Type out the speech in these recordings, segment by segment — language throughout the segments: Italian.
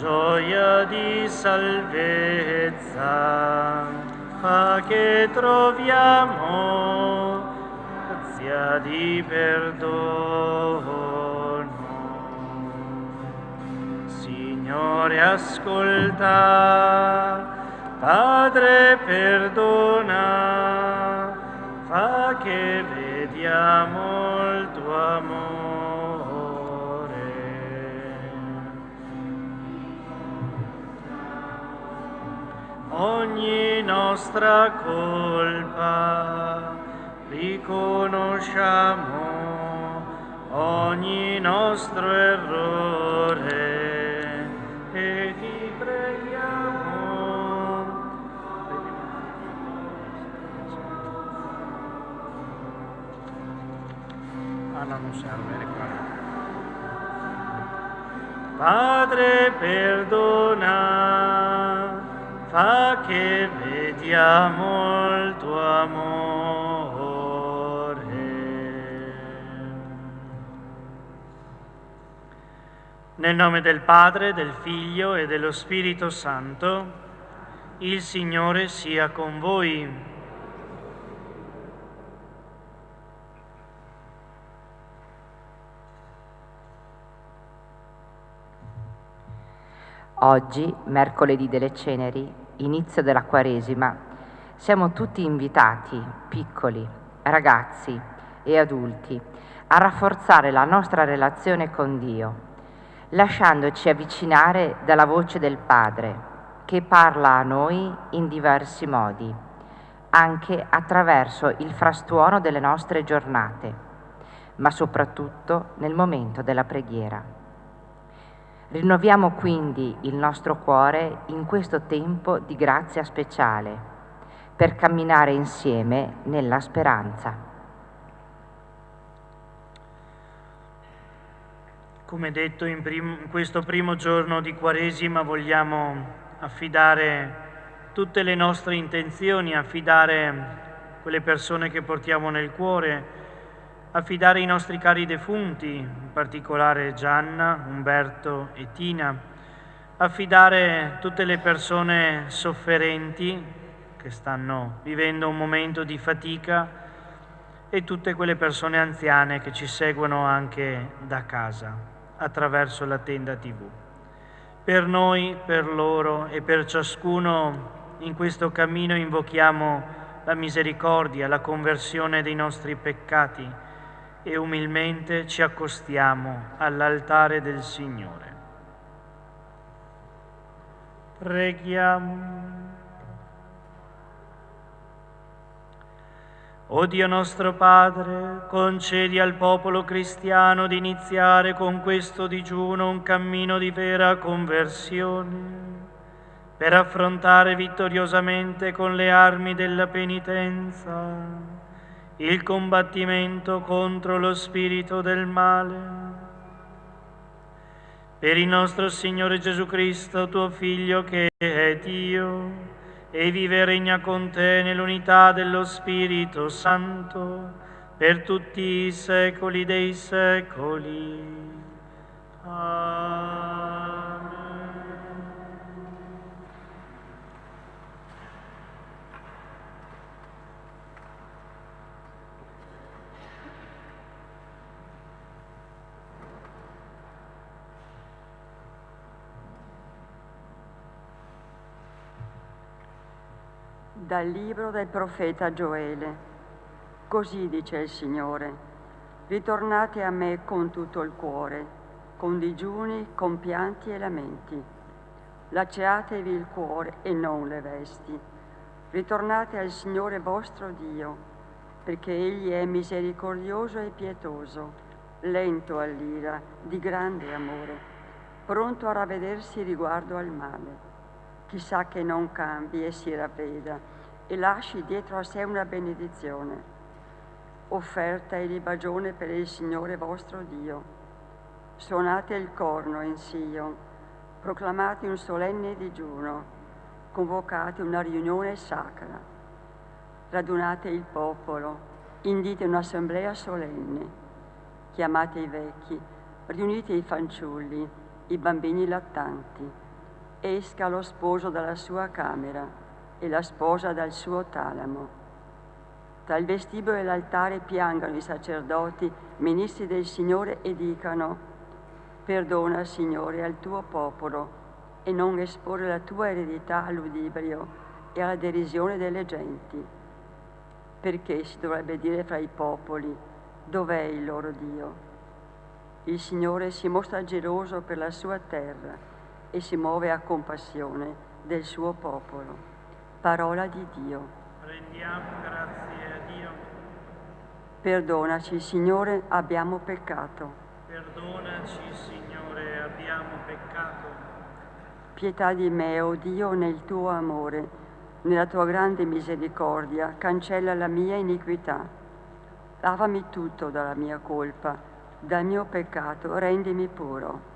gioia di salvezza, fa che troviamo grazia di perdono. Signore, ascolta, Padre, perdona, fa che vediamo il tuo amore. Ogni nostra colpa riconosciamo, ogni nostro errore, e ti preghiamo. Ah no, non serve, qua. Padre, perdona, fa che vediamo il tuo amore. Nel nome del Padre, del Figlio e dello Spirito Santo, il Signore sia con voi. Oggi, mercoledì delle Ceneri, inizio della Quaresima, siamo tutti invitati, piccoli, ragazzi e adulti, a rafforzare la nostra relazione con Dio, lasciandoci avvicinare dalla voce del Padre, che parla a noi in diversi modi, anche attraverso il frastuono delle nostre giornate, ma soprattutto nel momento della preghiera. Rinnoviamo quindi il nostro cuore in questo tempo di grazia speciale, per camminare insieme nella speranza. Come detto, in questo primo giorno di Quaresima vogliamo affidare tutte le nostre intenzioni, affidare quelle persone che portiamo nel cuore, affidare i nostri cari defunti, in particolare Gianna, Umberto e Tina, affidare tutte le persone sofferenti che stanno vivendo un momento di fatica e tutte quelle persone anziane che ci seguono anche da casa, attraverso la tenda TV. Per noi, per loro e per ciascuno in questo cammino invochiamo la misericordia, la conversione dei nostri peccati e umilmente ci accostiamo all'altare del Signore. Preghiamo. O Dio nostro Padre, concedi al popolo cristiano di iniziare con questo digiuno un cammino di vera conversione, per affrontare vittoriosamente con le armi della penitenza il combattimento contro lo spirito del male. Per il nostro Signore Gesù Cristo, tuo Figlio, che è Dio, e vive e regna con te nell'unità dello Spirito Santo, per tutti i secoli dei secoli. Amen. Dal libro del profeta Gioele. Così dice il Signore: ritornate a me con tutto il cuore, con digiuni, con pianti e lamenti. Laceatevi il cuore e non le vesti. Ritornate al Signore vostro Dio, perché Egli è misericordioso e pietoso, lento all'ira, di grande amore, pronto a ravvedersi riguardo al male. Chissà che non cambi e si ravveda e lasci dietro a sé una benedizione, offerta e libagione per il Signore vostro Dio. Suonate il corno in Sion, proclamate un solenne digiuno, convocate una riunione sacra, radunate il popolo, indite un'assemblea solenne, chiamate i vecchi, riunite i fanciulli, i bambini lattanti, Esca lo sposo dalla sua camera e la sposa dal suo talamo. Dal vestibolo dell'altare piangano i sacerdoti, ministri del Signore, e dicano: perdona, Signore, al tuo popolo e non esporre la tua eredità all'udibrio e alla derisione delle genti. Perché si dovrebbe dire fra i popoli: dov'è il loro Dio? Il Signore si mostra geloso per la sua terra e si muove a compassione del suo popolo. Parola di Dio. Rendiamo grazie a Dio. Perdonaci, Signore, abbiamo peccato. Perdonaci, Signore, abbiamo peccato. Pietà di me, o Dio, nel tuo amore, nella tua grande misericordia, cancella la mia iniquità. Lavami tutto dalla mia colpa, dal mio peccato, rendimi puro.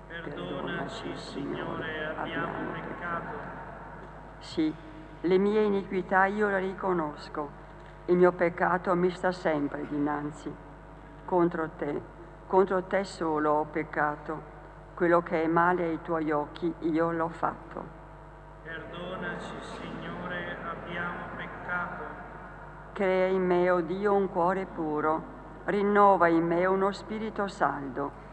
Perdonaci, Signore, abbiamo peccato. Sì, le mie iniquità io le riconosco. Il mio peccato mi sta sempre dinanzi. Contro te solo ho peccato. Quello che è male ai tuoi occhi io l'ho fatto. Perdonaci, Signore, abbiamo peccato. Crea in me, o Dio, un cuore puro. Rinnova in me uno spirito saldo.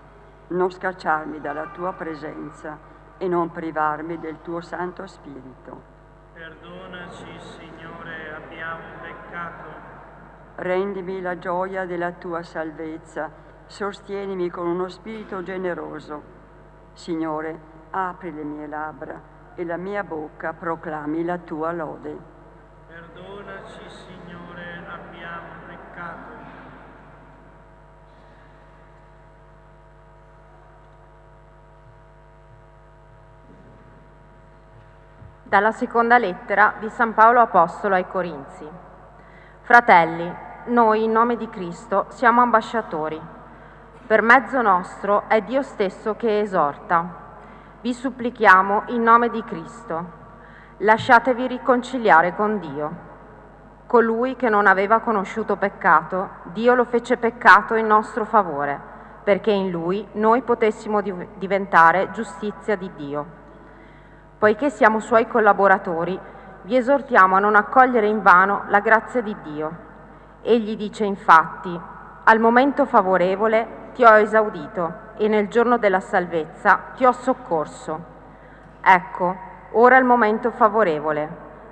Non scacciarmi dalla tua presenza e non privarmi del tuo Santo Spirito. Perdonaci, Signore, abbiamo peccato. Rendimi la gioia della tua salvezza, sostienimi con uno spirito generoso. Signore, apri le mie labbra e la mia bocca proclami la tua lode. Perdonaci, Signore, abbiamo peccato. Dalla seconda lettera di San Paolo Apostolo ai Corinzi. Fratelli, noi in nome di Cristo siamo ambasciatori. Per mezzo nostro è Dio stesso che esorta. Vi supplichiamo in nome di Cristo. Lasciatevi riconciliare con Dio. Colui che non aveva conosciuto peccato, Dio lo fece peccato in nostro favore, perché in Lui noi potessimo diventare giustizia di Dio. Poiché siamo Suoi collaboratori, vi esortiamo a non accogliere invano la grazia di Dio. Egli dice infatti: al momento favorevole ti ho esaudito e nel giorno della salvezza ti ho soccorso. Ecco, ora è il momento favorevole.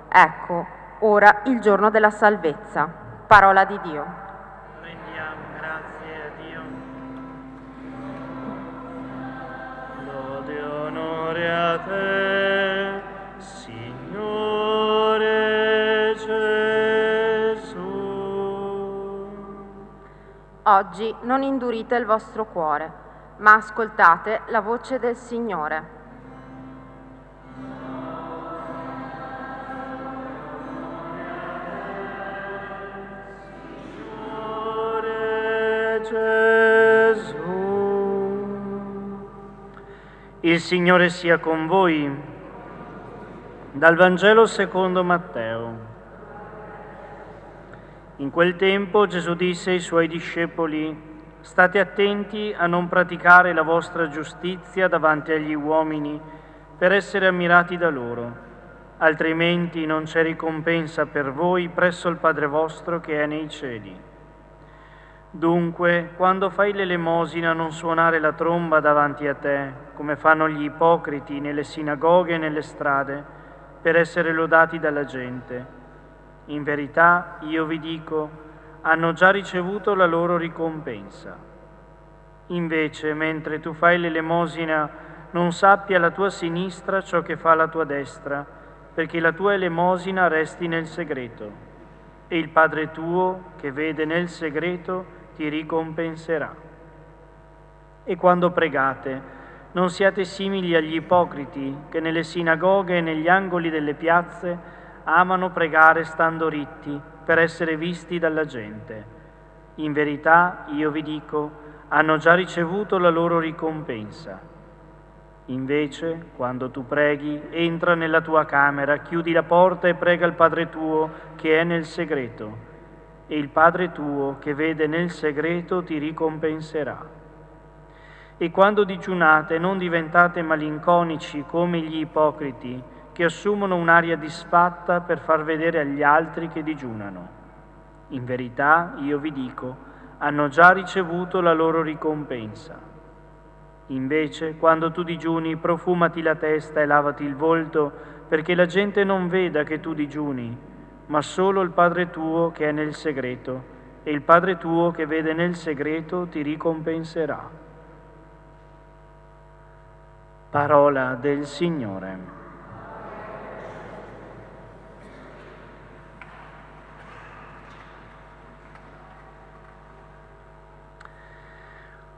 Ecco, ora il giorno della salvezza. Parola di Dio. Rendiamo grazie a Dio. Lode e onore a te, Signore Gesù. Oggi non indurite il vostro cuore, ma ascoltate la voce del Signore. Il Signore sia con voi. Dal Vangelo secondo Matteo. In quel tempo Gesù disse ai Suoi discepoli: state attenti a non praticare la vostra giustizia davanti agli uomini per essere ammirati da loro, altrimenti non c'è ricompensa per voi presso il Padre vostro che è nei cieli. Dunque, quando fai l'elemosina, non suonare la tromba davanti a te, come fanno gli ipocriti nelle sinagoghe e nelle strade, per essere lodati dalla gente. In verità, io vi dico, hanno già ricevuto la loro ricompensa. Invece, mentre tu fai l'elemosina, non sappia la tua sinistra ciò che fa la tua destra, perché la tua elemosina resti nel segreto, e il Padre tuo, che vede nel segreto, ti ricompenserà. E quando pregate, non siate simili agli ipocriti che nelle sinagoghe e negli angoli delle piazze amano pregare stando ritti per essere visti dalla gente. In verità, io vi dico, hanno già ricevuto la loro ricompensa. Invece, quando tu preghi, entra nella tua camera, chiudi la porta e prega il Padre tuo che è nel segreto, e il Padre tuo che vede nel segreto ti ricompenserà. E quando digiunate non diventate malinconici come gli ipocriti, che assumono un'aria disfatta per far vedere agli altri che digiunano. In verità, io vi dico, hanno già ricevuto la loro ricompensa. Invece, quando tu digiuni, profumati la testa e lavati il volto, perché la gente non veda che tu digiuni, ma solo il Padre tuo che è nel segreto, e il Padre tuo che vede nel segreto ti ricompenserà. Parola del Signore.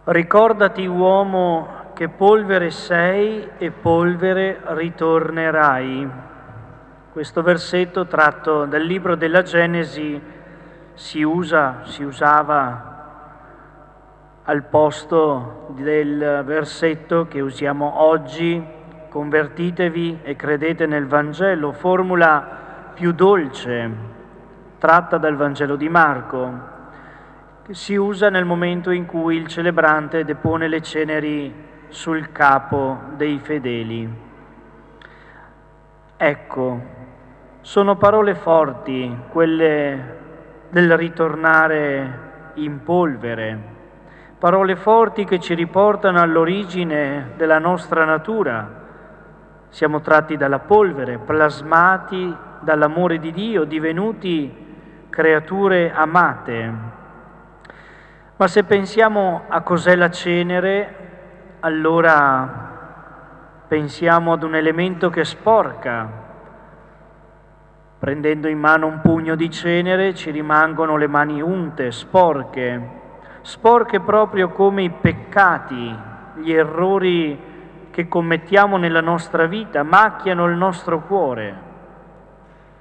Ricordati, uomo, che polvere sei e polvere ritornerai. Questo versetto, tratto dal libro della Genesi, si usava al posto del versetto che usiamo oggi: convertitevi e credete nel Vangelo, formula più dolce, tratta dal Vangelo di Marco, che si usa nel momento in cui il celebrante depone le ceneri sul capo dei fedeli. Ecco, sono parole forti, quelle del ritornare in polvere, parole forti che ci riportano all'origine della nostra natura. Siamo tratti dalla polvere, plasmati dall'amore di Dio, divenuti creature amate. Ma se pensiamo a cos'è la cenere, allora pensiamo ad un elemento che sporca. Prendendo in mano un pugno di cenere ci rimangono le mani unte, sporche proprio come i peccati, gli errori che commettiamo nella nostra vita, macchiano il nostro cuore.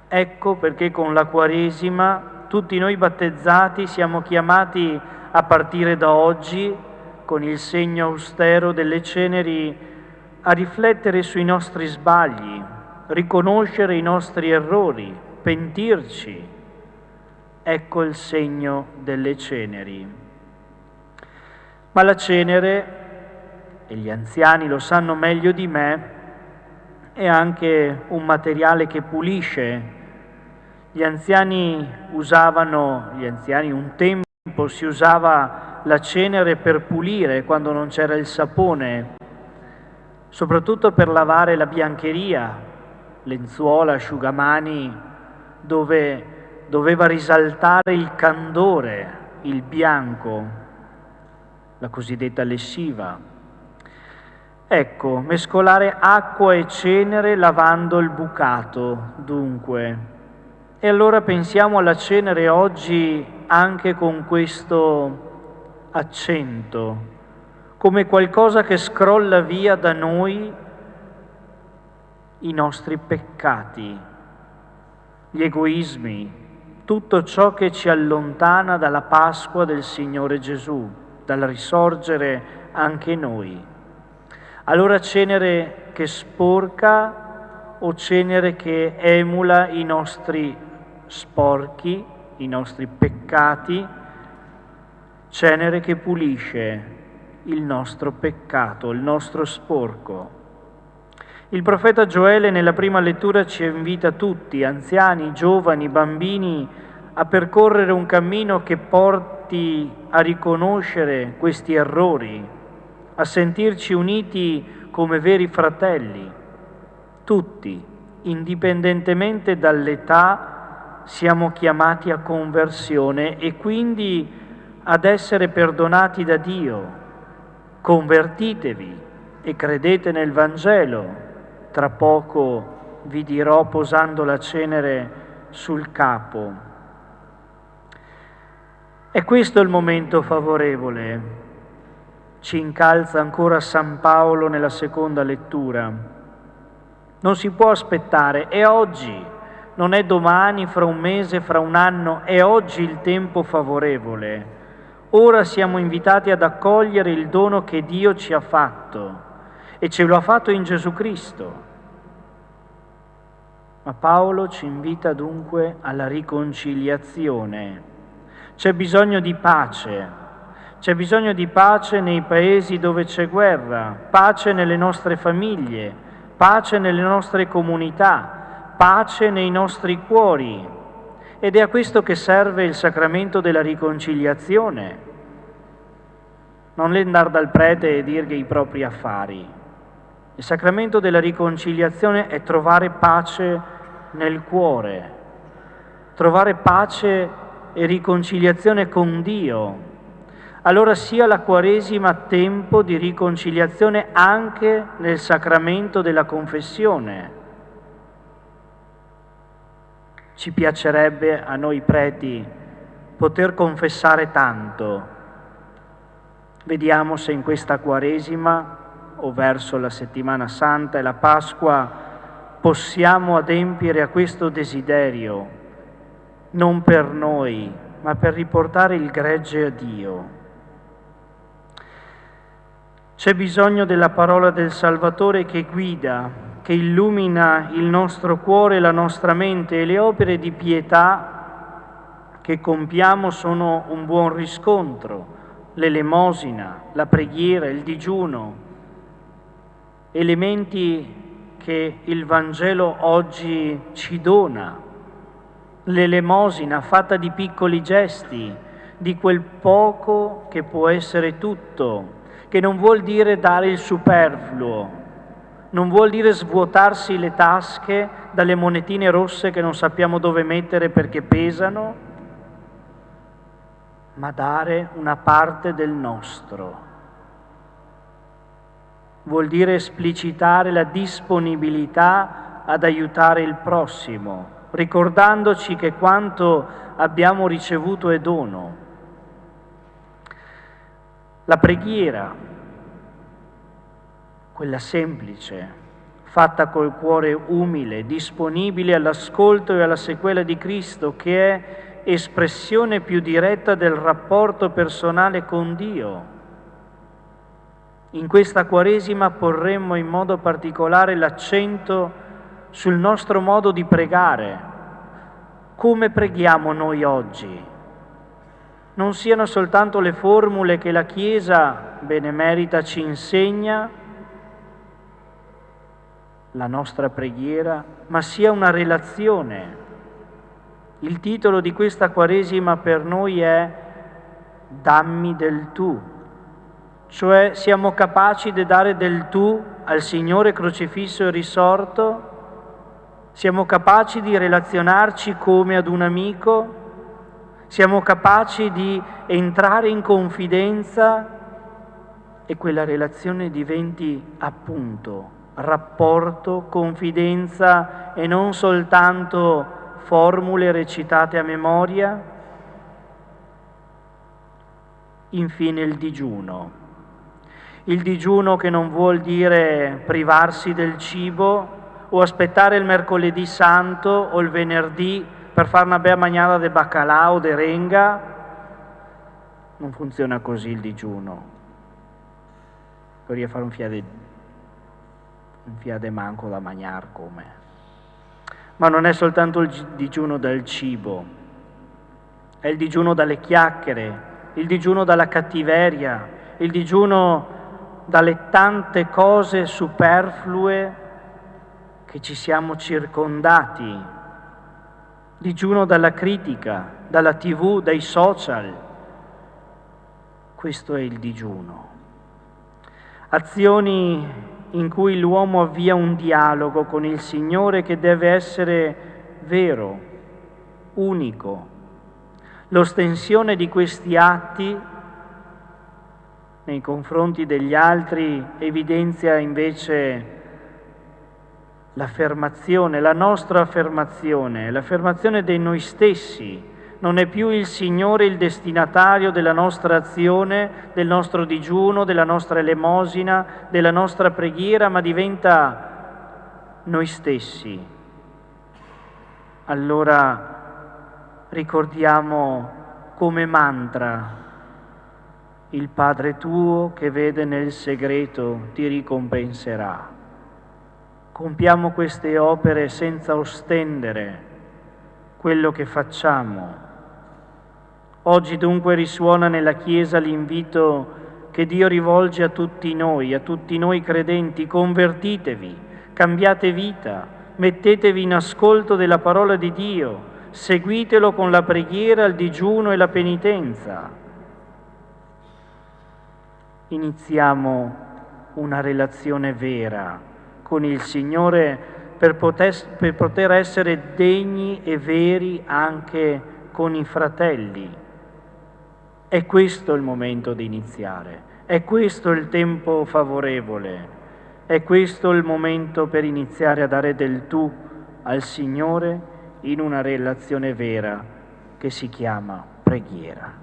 Ecco perché con la Quaresima tutti noi battezzati siamo chiamati a partire da oggi, con il segno austero delle ceneri, a riflettere sui nostri sbagli, riconoscere i nostri errori, pentirci. Ecco il segno delle ceneri. Ma la cenere, e gli anziani lo sanno meglio di me, è anche un materiale che pulisce. Gli anziani un tempo si usava la cenere per pulire quando non c'era il sapone, soprattutto per lavare la biancheria, lenzuola, asciugamani, dove doveva risaltare il candore, il bianco, la cosiddetta lessiva. Ecco, mescolare acqua e cenere lavando il bucato, dunque. E allora pensiamo alla cenere oggi anche con questo accento, come qualcosa che scrolla via da noi i nostri peccati, gli egoismi, tutto ciò che ci allontana dalla Pasqua del Signore Gesù, dal risorgere anche noi. Allora cenere che sporca o cenere che emula i nostri sporchi, i nostri peccati, cenere che pulisce il nostro peccato, il nostro sporco. Il profeta Gioele nella prima lettura ci invita tutti, anziani, giovani, bambini, a percorrere un cammino che porti a riconoscere questi errori, a sentirci uniti come veri fratelli. Tutti, indipendentemente dall'età, siamo chiamati a conversione e quindi ad essere perdonati da Dio. Convertitevi e credete nel Vangelo. Tra poco vi dirò posando la cenere sul capo. E questo è il momento favorevole. Ci incalza ancora San Paolo nella seconda lettura. Non si può aspettare, è oggi, non è domani, fra un mese, fra un anno, è oggi il tempo favorevole. Ora siamo invitati ad accogliere il dono che Dio ci ha fatto e ce lo ha fatto in Gesù Cristo. Ma Paolo ci invita dunque alla riconciliazione. C'è bisogno di pace, C'è bisogno di pace nei paesi dove c'è guerra, pace nelle nostre famiglie, pace nelle nostre comunità, pace nei nostri cuori. Ed è a questo che serve il sacramento della riconciliazione. Non l'andare dal prete e dirgli i propri affari. Il sacramento della riconciliazione è trovare pace nel cuore, trovare pace e riconciliazione con Dio. Allora sia la Quaresima tempo di riconciliazione anche nel sacramento della confessione. Ci piacerebbe a noi preti poter confessare tanto. Vediamo se in questa Quaresima o verso la Settimana Santa e la Pasqua possiamo adempiere a questo desiderio, non per noi, ma per riportare il gregge a Dio. C'è bisogno della parola del Salvatore che guida, che illumina il nostro cuore, la nostra mente, e le opere di pietà che compiamo sono un buon riscontro, l'elemosina, la preghiera, il digiuno, elementi che il Vangelo oggi ci dona. L'elemosina fatta di piccoli gesti, di quel poco che può essere tutto, che non vuol dire dare il superfluo, non vuol dire svuotarsi le tasche dalle monetine rosse che non sappiamo dove mettere perché pesano, ma dare una parte del nostro. Vuol dire esplicitare la disponibilità ad aiutare il prossimo, ricordandoci che quanto abbiamo ricevuto è dono. La preghiera, quella semplice, fatta col cuore umile, disponibile all'ascolto e alla sequela di Cristo, che è espressione più diretta del rapporto personale con Dio. In questa Quaresima porremmo in modo particolare l'accento sul nostro modo di pregare. Come preghiamo noi oggi? Non siano soltanto le formule che la Chiesa benemerita ci insegna, la nostra preghiera, ma sia una relazione. Il titolo di questa Quaresima per noi è Dammi del tu, cioè siamo capaci di dare del tu al Signore crocifisso e risorto, siamo capaci di relazionarci come ad un amico, siamo capaci di entrare in confidenza e quella relazione diventi appunto rapporto, confidenza e non soltanto formule recitate a memoria. Infine il digiuno che non vuol dire privarsi del cibo o aspettare il mercoledì santo o il venerdì per fare una bella mangiata di baccalà o di renga. Non funziona così il digiuno. Vorrei fare un fiade manco da mangiare come. Ma non è soltanto il digiuno dal cibo, è il digiuno dalle chiacchiere, il digiuno dalla cattiveria, il digiuno dalle tante cose superflue che ci siamo circondati, digiuno dalla critica, dalla TV, dai social. Questo è il digiuno. Azioni in cui l'uomo avvia un dialogo con il Signore che deve essere vero, unico. L'ostensione di questi atti nei confronti degli altri evidenzia invece l'affermazione, la nostra affermazione, l'affermazione di noi stessi. Non è più il Signore il destinatario della nostra azione, del nostro digiuno, della nostra elemosina, della nostra preghiera, ma diventa noi stessi. Allora ricordiamo come mantra: il Padre tuo che vede nel segreto ti ricompenserà. Compiamo queste opere senza ostendere quello che facciamo, Oggi dunque risuona nella Chiesa l'invito che Dio rivolge a tutti noi credenti: convertitevi, cambiate vita, mettetevi in ascolto della parola di Dio, seguitelo con la preghiera, il digiuno e la penitenza. Iniziamo una relazione vera con il Signore per poter essere degni e veri anche con i fratelli. È questo il momento di iniziare, è questo il tempo favorevole, è questo il momento per iniziare a dare del tu al Signore in una relazione vera che si chiama preghiera.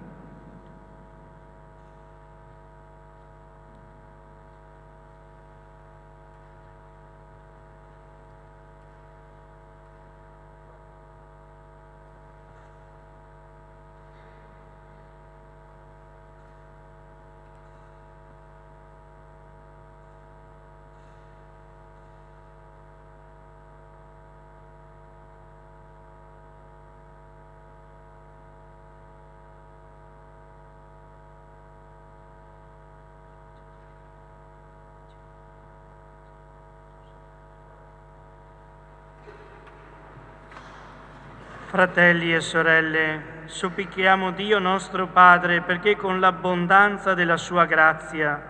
Fratelli e sorelle, supplichiamo Dio nostro Padre perché con l'abbondanza della sua grazia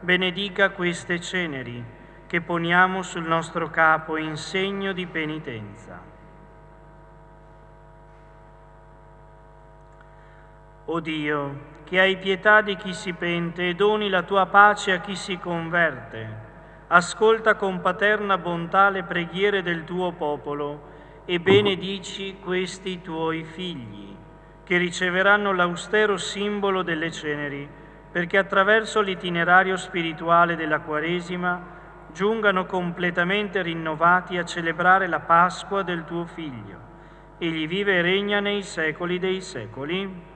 benedica queste ceneri che poniamo sul nostro capo in segno di penitenza. O Dio, che hai pietà di chi si pente e doni la tua pace a chi si converte, ascolta con paterna bontà le preghiere del tuo popolo e benedici questi tuoi figli, che riceveranno l'austero simbolo delle ceneri, perché attraverso l'itinerario spirituale della Quaresima giungano completamente rinnovati a celebrare la Pasqua del tuo Figlio. Egli vive e regna nei secoli dei secoli.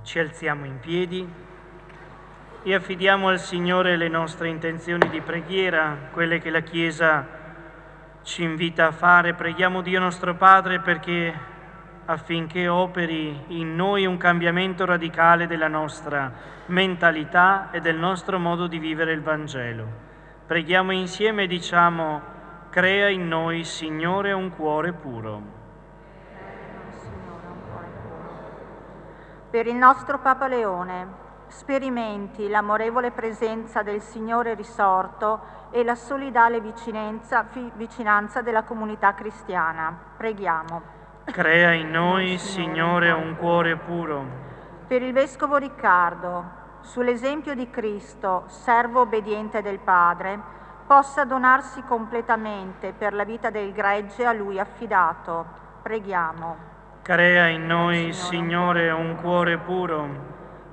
Ci alziamo in piedi e affidiamo al Signore le nostre intenzioni di preghiera, quelle che la Chiesa ci invita a fare. Preghiamo Dio nostro Padre affinché operi in noi un cambiamento radicale della nostra mentalità e del nostro modo di vivere il Vangelo. Preghiamo insieme e diciamo: crea in noi, Signore, un cuore puro. Per il nostro Papa Leone, sperimenti l'amorevole presenza del Signore risorto e la solidale vicinanza della comunità cristiana. Preghiamo. Crea in noi, Signore, un cuore puro. Per il Vescovo Riccardo, sull'esempio di Cristo, servo obbediente del Padre, possa donarsi completamente per la vita del gregge a Lui affidato. Preghiamo. Crea in noi, Signore, un cuore puro.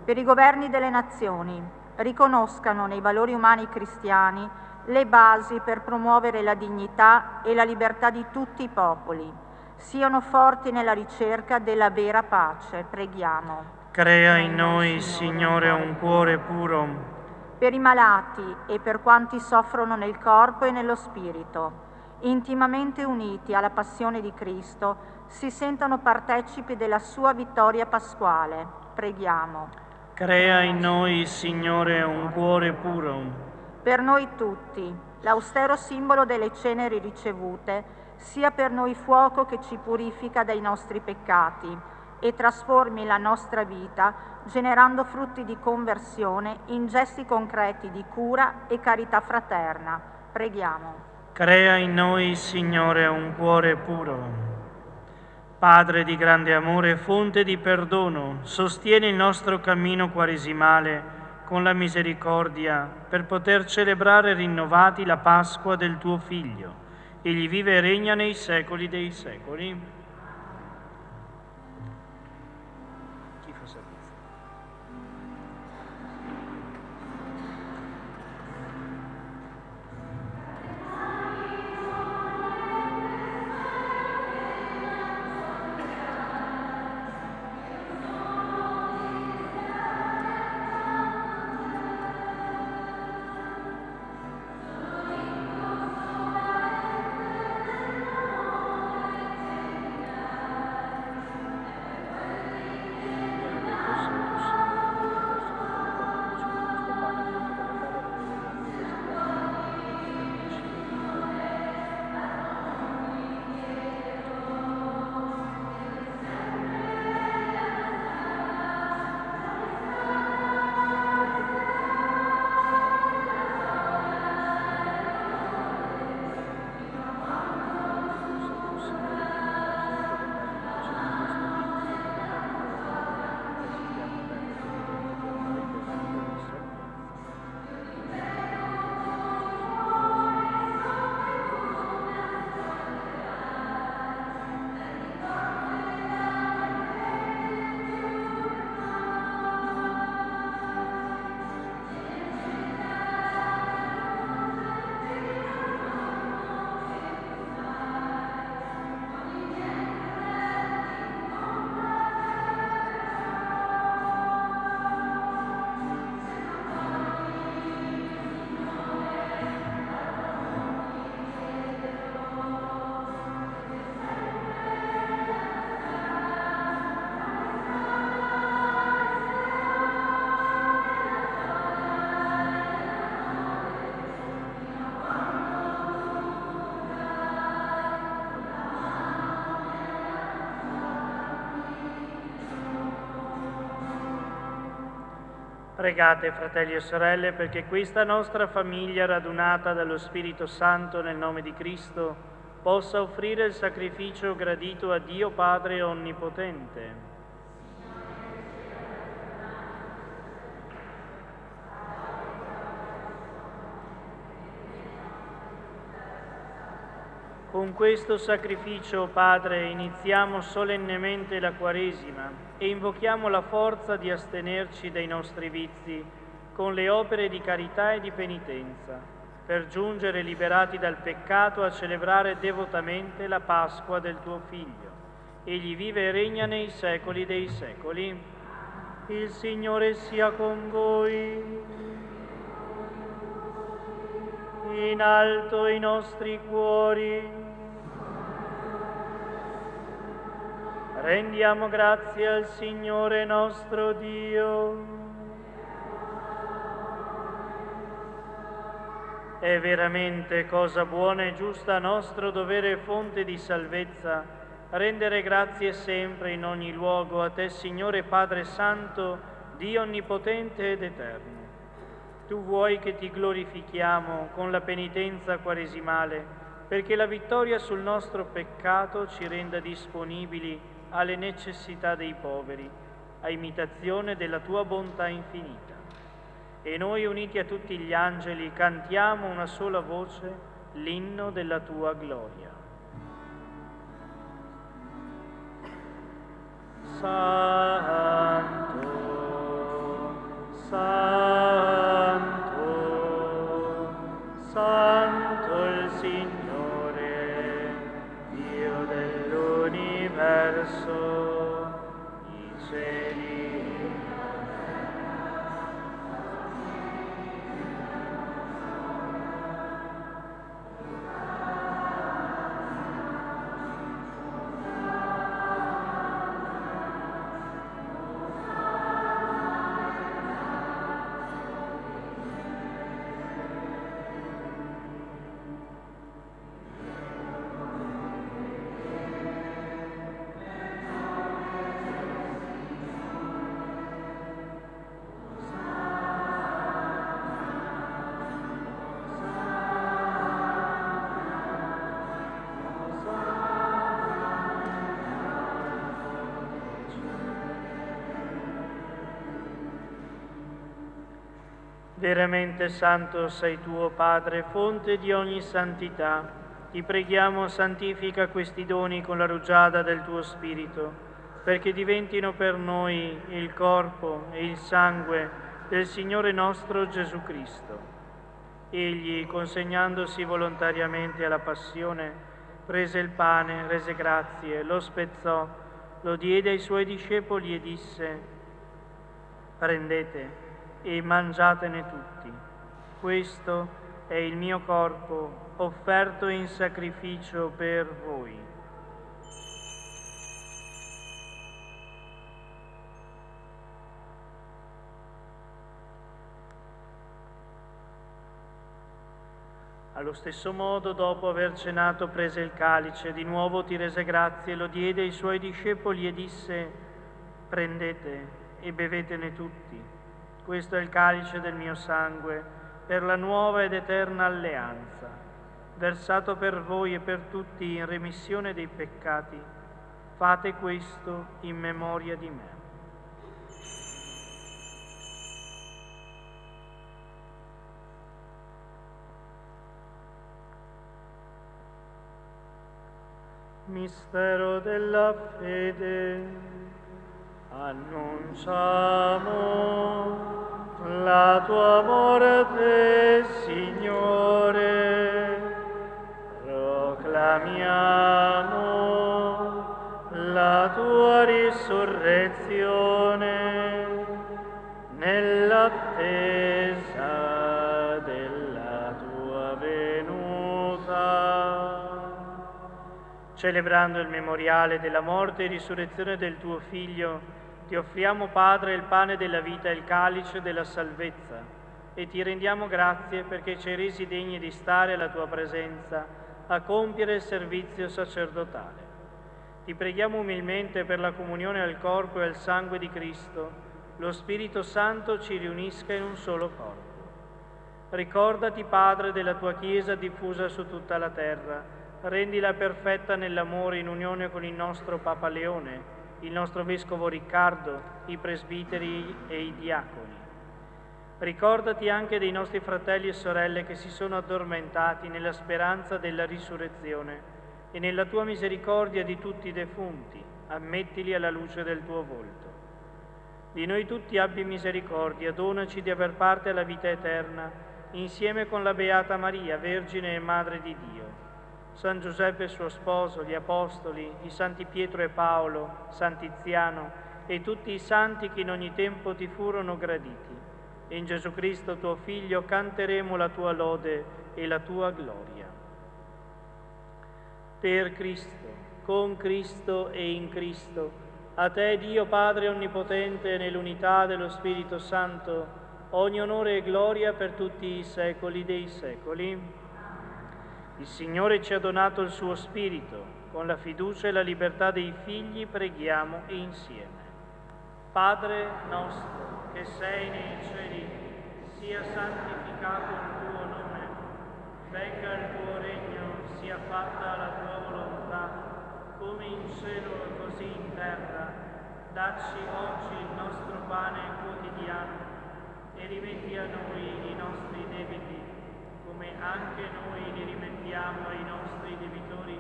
Per i governi delle nazioni, riconoscano nei valori umani cristiani le basi per promuovere la dignità e la libertà di tutti i popoli. Siano forti nella ricerca della vera pace. Preghiamo. Crea in noi, Signore, un cuore puro. Per i malati e per quanti soffrono nel corpo e nello spirito, intimamente uniti alla passione di Cristo, si sentano partecipi della sua vittoria pasquale. Preghiamo. Crea in noi, Signore, un cuore puro. Per noi tutti, l'austero simbolo delle ceneri ricevute sia per noi fuoco che ci purifica dai nostri peccati e trasformi la nostra vita, generando frutti di conversione in gesti concreti di cura e carità fraterna. Preghiamo. Crea in noi, Signore, un cuore puro. Padre di grande amore, fonte di perdono, sostieni il nostro cammino quaresimale con la misericordia per poter celebrare rinnovati la Pasqua del tuo Figlio. Egli vive e regna nei secoli dei secoli. Pregate, fratelli e sorelle, perché questa nostra famiglia radunata dallo Spirito Santo nel nome di Cristo possa offrire il sacrificio gradito a Dio Padre Onnipotente. Con questo sacrificio, Padre, iniziamo solennemente la Quaresima e invochiamo la forza di astenerci dai nostri vizi con le opere di carità e di penitenza, per giungere liberati dal peccato a celebrare devotamente la Pasqua del tuo Figlio. Egli vive e regna nei secoli dei secoli. Il Signore sia con voi. In alto i nostri cuori. Rendiamo grazie al Signore nostro Dio. È veramente cosa buona e giusta, nostro dovere e fonte di salvezza, rendere grazie sempre in ogni luogo a Te, Signore Padre Santo, Dio Onnipotente ed Eterno. Tu vuoi che Ti glorifichiamo con la penitenza quaresimale, perché la vittoria sul nostro peccato ci renda disponibili alle necessità dei poveri, a imitazione della Tua bontà infinita. E noi, uniti a tutti gli angeli, cantiamo una sola voce l'inno della Tua gloria. Santo, Santo, Santo il Signore, Dio dell'universo, i cieli. Veramente santo sei tu, o Padre, fonte di ogni santità. Ti preghiamo, santifica questi doni con la rugiada del tuo Spirito, perché diventino per noi il corpo e il sangue del Signore nostro Gesù Cristo. Egli, consegnandosi volontariamente alla passione, prese il pane, rese grazie, lo spezzò, lo diede ai suoi discepoli e disse: prendete e mangiatene tutti. Questo è il mio corpo offerto in sacrificio per voi. Allo stesso modo, dopo aver cenato, prese il calice, di nuovo ti rese grazie, lo diede ai suoi discepoli e disse: prendete e bevetene tutti. Questo è il calice del mio sangue, per la nuova ed eterna alleanza, versato per voi e per tutti in remissione dei peccati. Fate questo in memoria di me. Mistero della fede. Annunciamo la tua morte, Signore, proclamiamo la tua risurrezione nell'attesa della tua venuta. Celebrando il memoriale della morte e risurrezione del tuo Figlio, ti offriamo, Padre, il pane della vita e il calice della salvezza, e ti rendiamo grazie perché ci hai resi degni di stare alla tua presenza a compiere il servizio sacerdotale. Ti preghiamo umilmente per la comunione al corpo e al sangue di Cristo, lo Spirito Santo ci riunisca in un solo corpo. Ricordati, Padre, della tua Chiesa diffusa su tutta la terra, rendila perfetta nell'amore in unione con il nostro Papa Leone, il nostro Vescovo Riccardo, i presbiteri e i diaconi. Ricordati anche dei nostri fratelli e sorelle che si sono addormentati nella speranza della risurrezione e nella tua misericordia di tutti i defunti, ammettili alla luce del tuo volto. Di noi tutti abbi misericordia, donaci di aver parte alla vita eterna, insieme con la Beata Maria, Vergine e Madre di Dio, San Giuseppe suo sposo, gli Apostoli, i Santi Pietro e Paolo, Sant'Iziano, e tutti i santi che in ogni tempo ti furono graditi. E in Gesù Cristo tuo Figlio canteremo la tua lode e la tua gloria. Per Cristo, con Cristo e in Cristo, a te Dio Padre Onnipotente, nell'unità dello Spirito Santo, ogni onore e gloria per tutti i secoli dei secoli. Il Signore ci ha donato il suo Spirito, con la fiducia e la libertà dei figli preghiamo insieme. Padre nostro, che sei nei cieli, sia santificato il tuo nome, venga il tuo regno, sia fatta la tua volontà, come in cielo e così in terra. Dacci oggi il nostro pane quotidiano e rimetti a noi i nostri debiti, come anche noi li rimettiamo ai nostri debitori,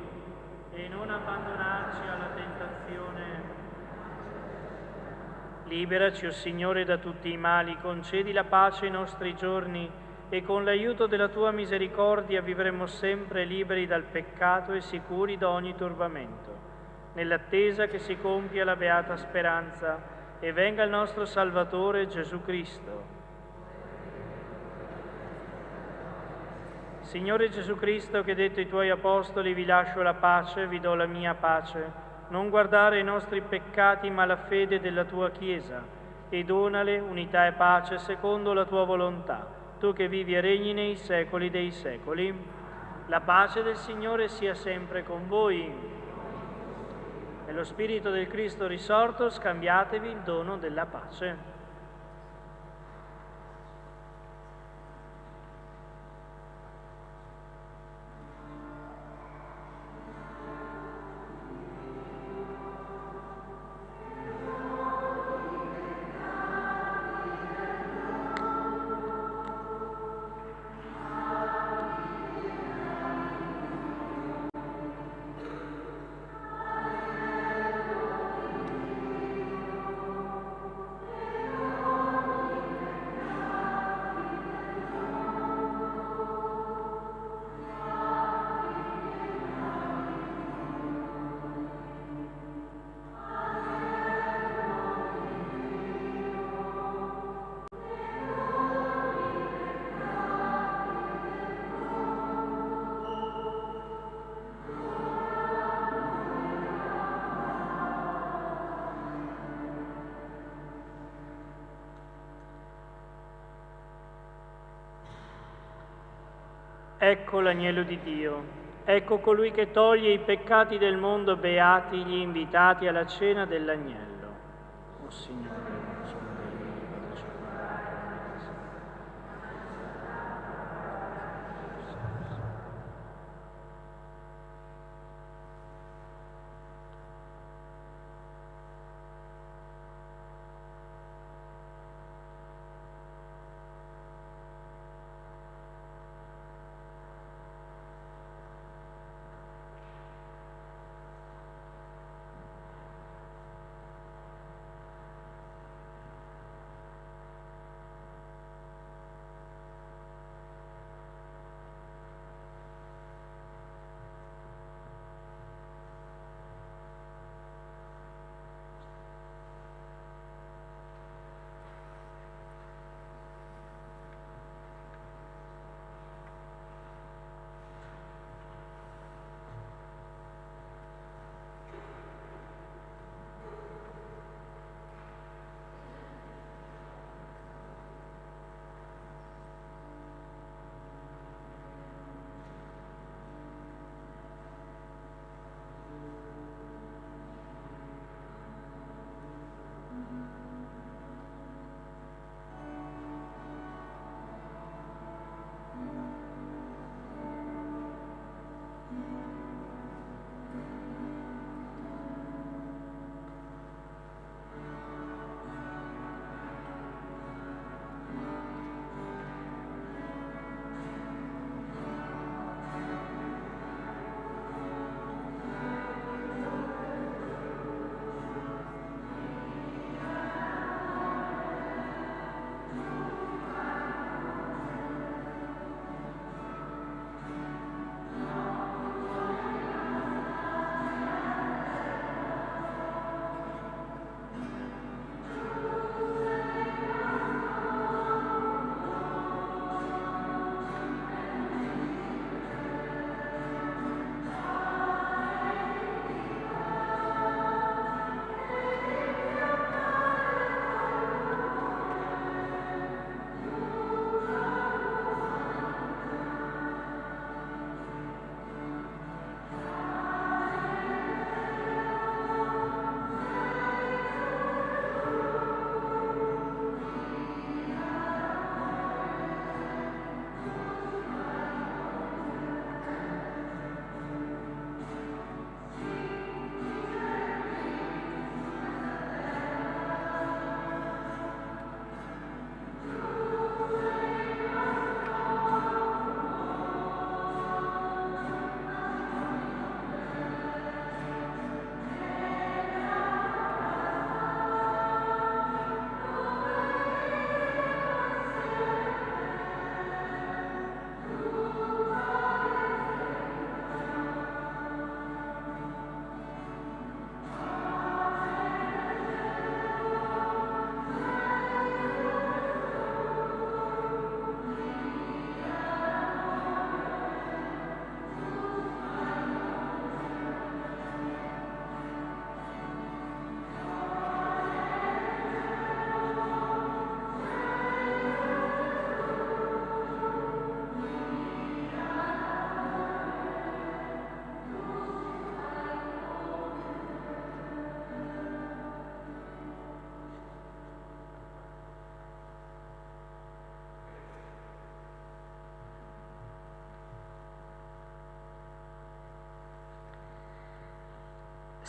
e non abbandonarci alla tentazione. Liberaci, o Signore, da tutti i mali, concedi la pace ai nostri giorni e con l'aiuto della tua misericordia vivremo sempre liberi dal peccato e sicuri da ogni turbamento, nell'attesa che si compia la beata speranza e venga il nostro Salvatore Gesù Cristo. Signore Gesù Cristo, che detto ai tuoi apostoli: vi lascio la pace, vi do la mia pace, non guardare i nostri peccati ma la fede della tua Chiesa, e donale unità e pace secondo la tua volontà, tu che vivi e regni nei secoli dei secoli. La pace del Signore sia sempre con voi. Nello Spirito del Cristo risorto scambiatevi il dono della pace. Ecco l'agnello di Dio, ecco colui che toglie i peccati del mondo, beati gli invitati alla cena dell'agnello. O Signore, non sono degno di partecipare alla messa.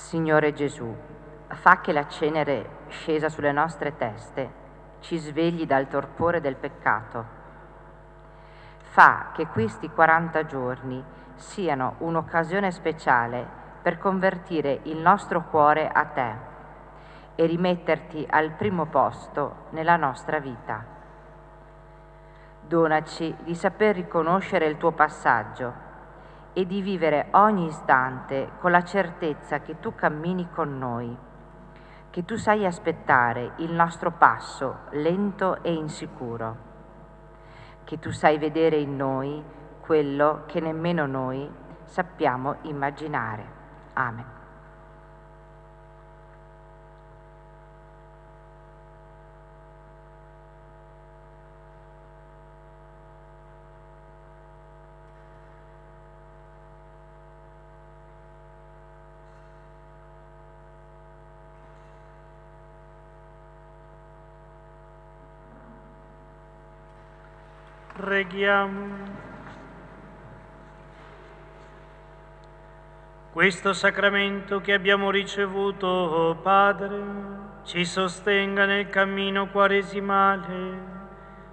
Signore Gesù, fa che la cenere scesa sulle nostre teste ci svegli dal torpore del peccato. Fa che questi 40 giorni siano un'occasione speciale per convertire il nostro cuore a te e rimetterti al primo posto nella nostra vita. Donaci di saper riconoscere il tuo passaggio e di vivere ogni istante con la certezza che tu cammini con noi, che tu sai aspettare il nostro passo lento e insicuro, che tu sai vedere in noi quello che nemmeno noi sappiamo immaginare. Amen. Preghiamo. Questo sacramento che abbiamo ricevuto, oh Padre, ci sostenga nel cammino quaresimale,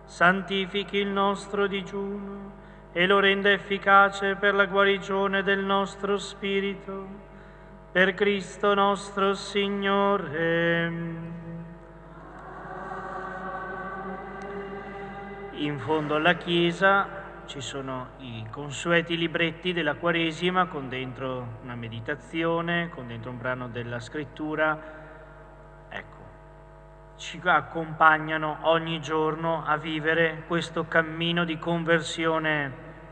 santifichi il nostro digiuno e lo renda efficace per la guarigione del nostro spirito. Per Cristo nostro Signore. In fondo alla chiesa ci sono i consueti libretti della Quaresima con dentro una meditazione, con dentro un brano della Scrittura. Ecco, ci accompagnano ogni giorno a vivere questo cammino di conversione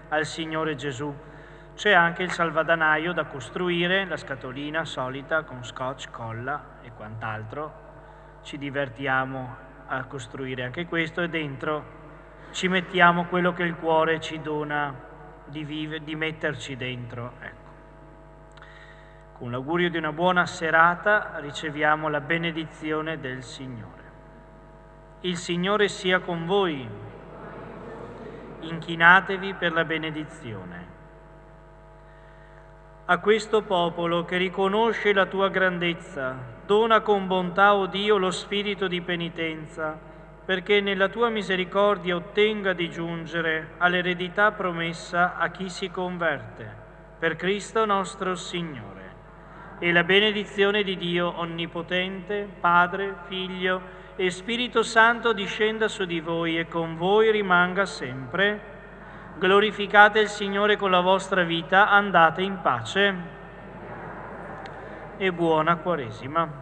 al Signore Gesù. C'è anche il salvadanaio da costruire, la scatolina solita con scotch, colla e quant'altro. Ci divertiamo a costruire anche questo e dentro ci mettiamo quello che il cuore ci dona di metterci dentro. Ecco. Con l'augurio di una buona serata riceviamo la benedizione del Signore. Il Signore sia con voi. Inchinatevi per la benedizione. A questo popolo che riconosce la tua grandezza, dona con bontà, o Dio, lo spirito di penitenza, perché nella tua misericordia ottenga di giungere all'eredità promessa a chi si converte, per Cristo nostro Signore. E la benedizione di Dio Onnipotente, Padre, Figlio e Spirito Santo discenda su di voi e con voi rimanga sempre. Glorificate il Signore con la vostra vita, andate in pace e buona Quaresima.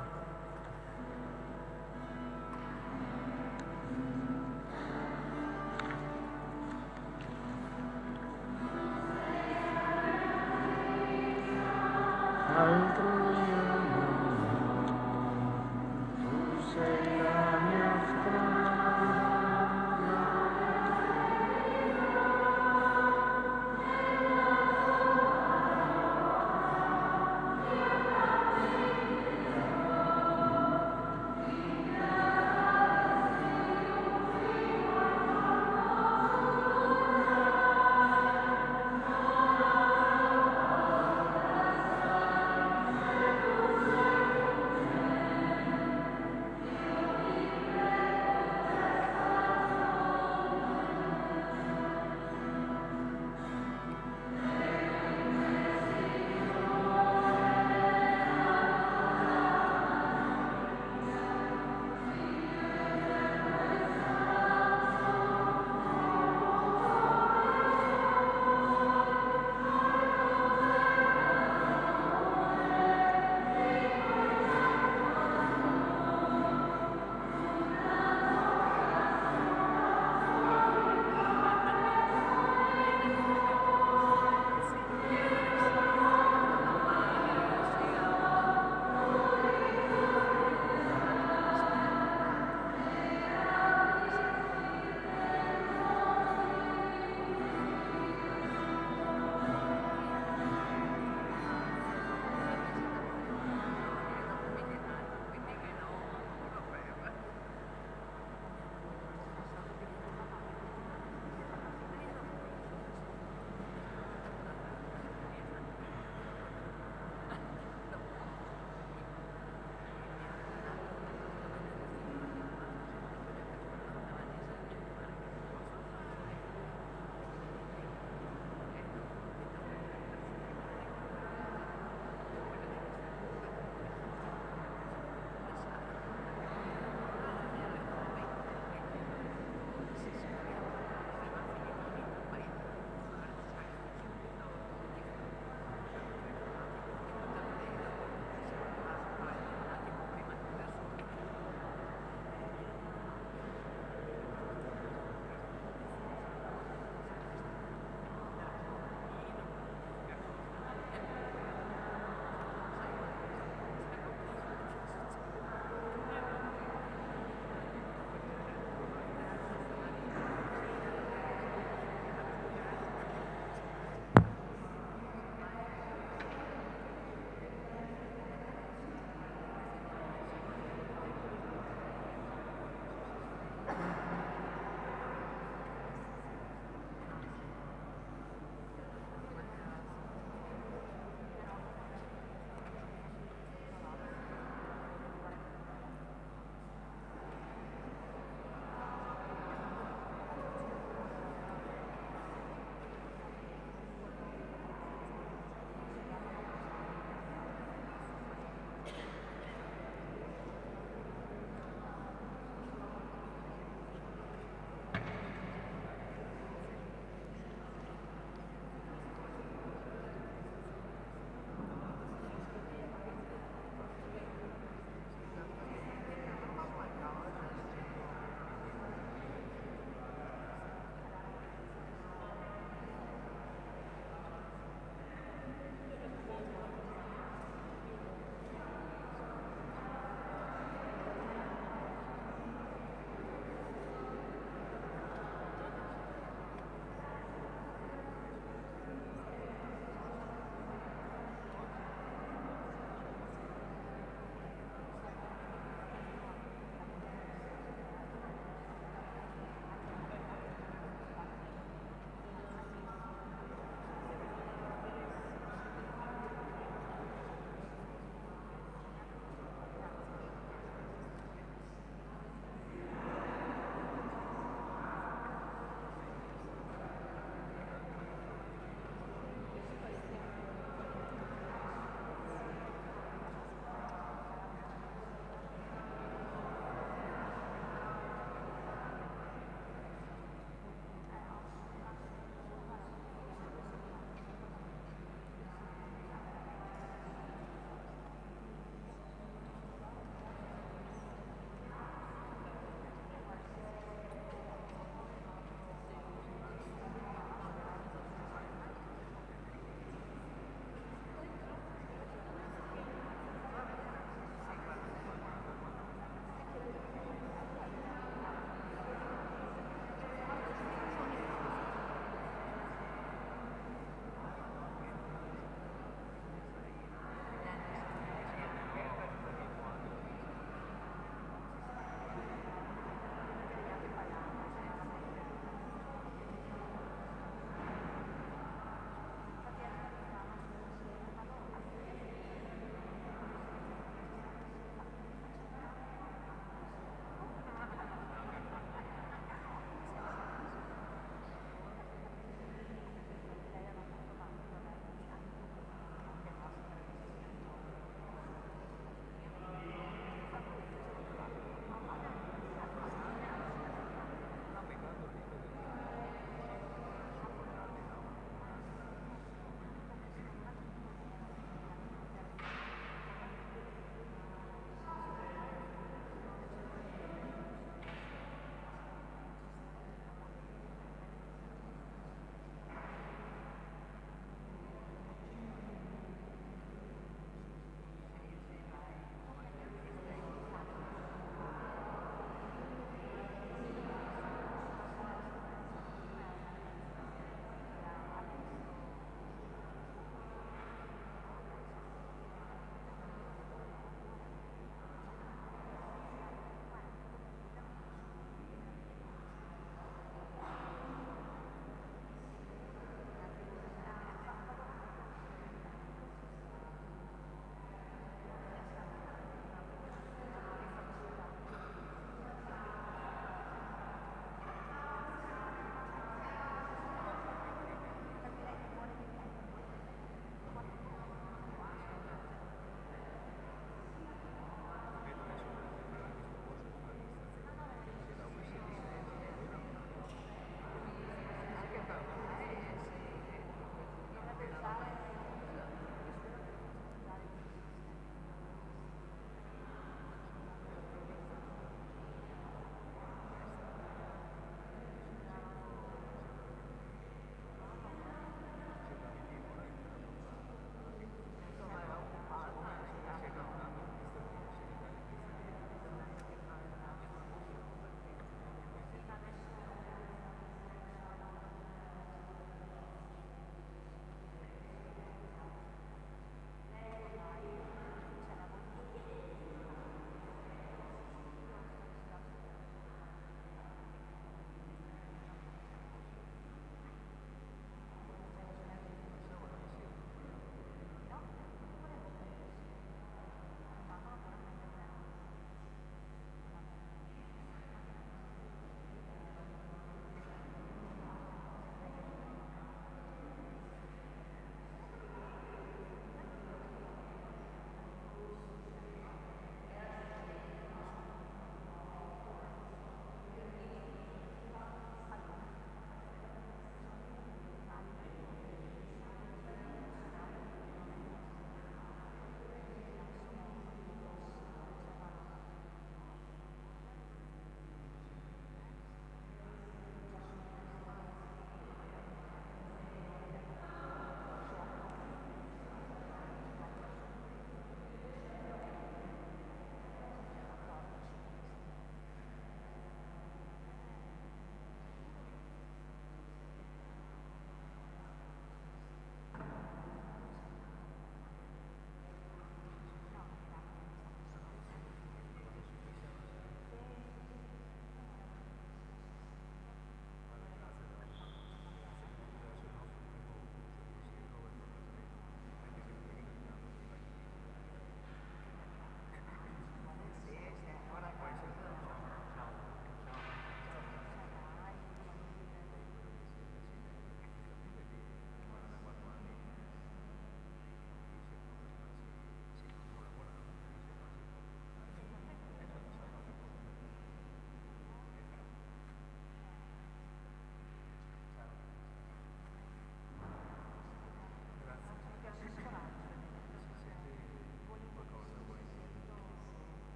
Altro